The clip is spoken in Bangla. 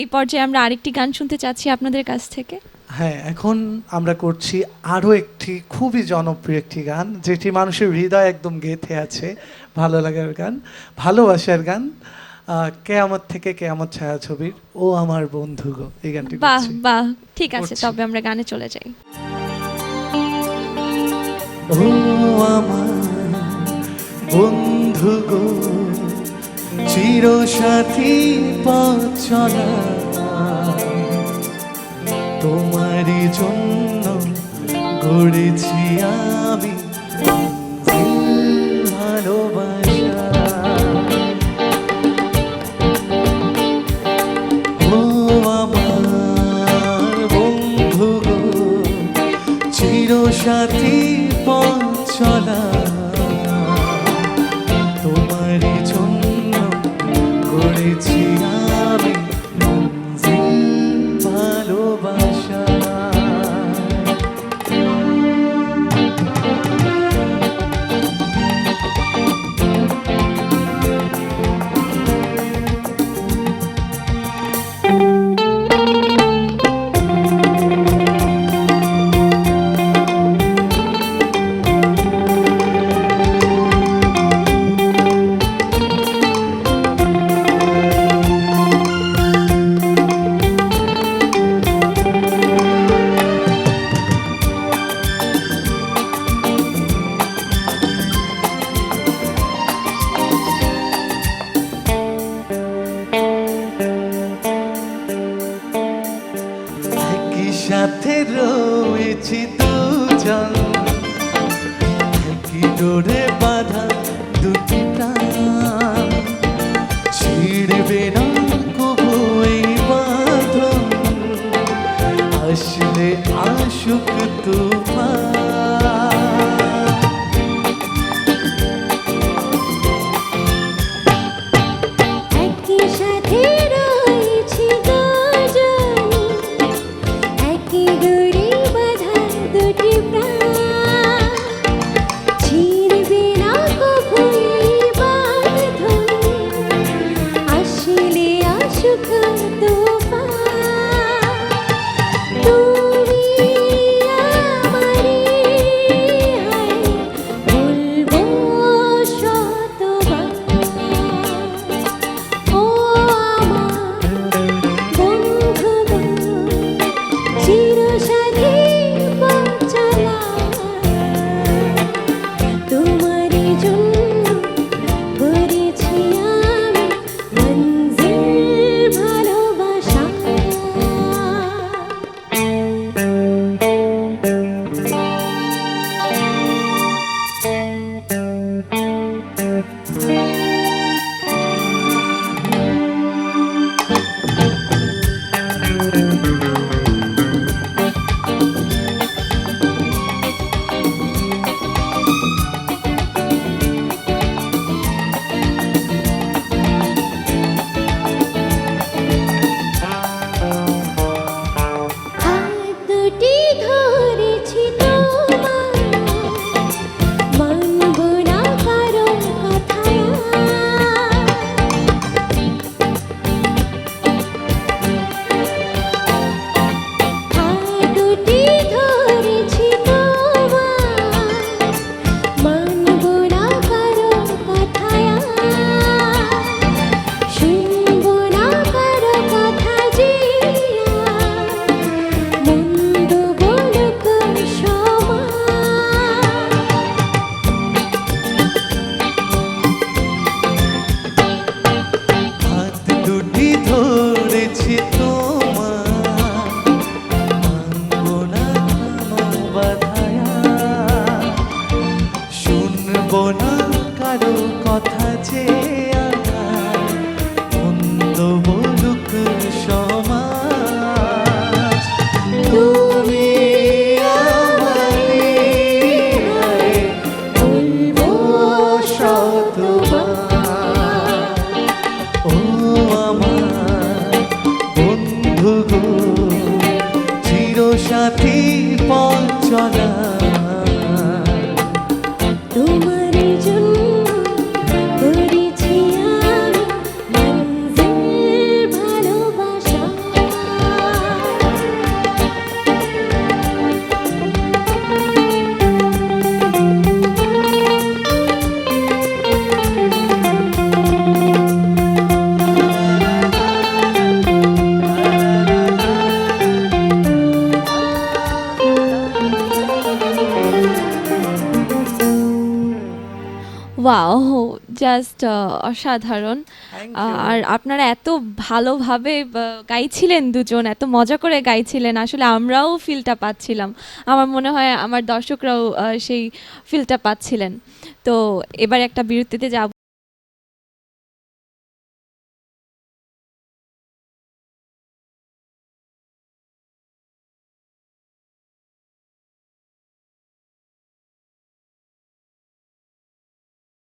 এই পর্যায়ে আমরা আরেকটি গান শুনতে চাচ্ছি আপনাদের কাছ থেকে। হ্যাঁ, এখন আমরা করছি আরও একটি খুবই জনপ্রিয় একটি গান, যেটি মানুষের হৃদয় একদম গেঁথে আছে, ভালো লাগার গান, ভালোবাসার গান। কেয়ামত থেকে কেয়ামত ছায়াছবির ও আমার বন্ধু গো, এই গানটি বাহ করছি। বাহ, ঠিক আছে, করছি। তবে আমরা গানে চলে যাই। ও আমার বন্ধু গো, চিরসাথী পথ চলা, তোমারই জন্য গড়েছি আমি ভালোবাসা। ও আমার বন্ধু গো, চিরসাথী পথ চলা, তোমারই জন্য গড়েছি আমি ভালোবাসা। সাথে রয়েছি দুজন, একই ডোরে বাঁধা দুটি প্রাণ, ছিড়বে না কবু এই বাঁধন, আসলে আশুক তুফান। সাথী পথ চলা তোমার জন্য করেছি আমি মঞ্জিল ভালোবাসা। জাস্ট অসাধারণ। Thank you. আর আপনারা এত ভালোভাবে গাইছিলেন, দুজন এত মজা করে গাইছিলেন, আসলে আমরাও ফিলটা পাচ্ছিলাম। আমার মনে হয় আমার দর্শকরাও সেই ফিলটা পাচ্ছিলেন। তো এবার একটা বিরতিতে যাব,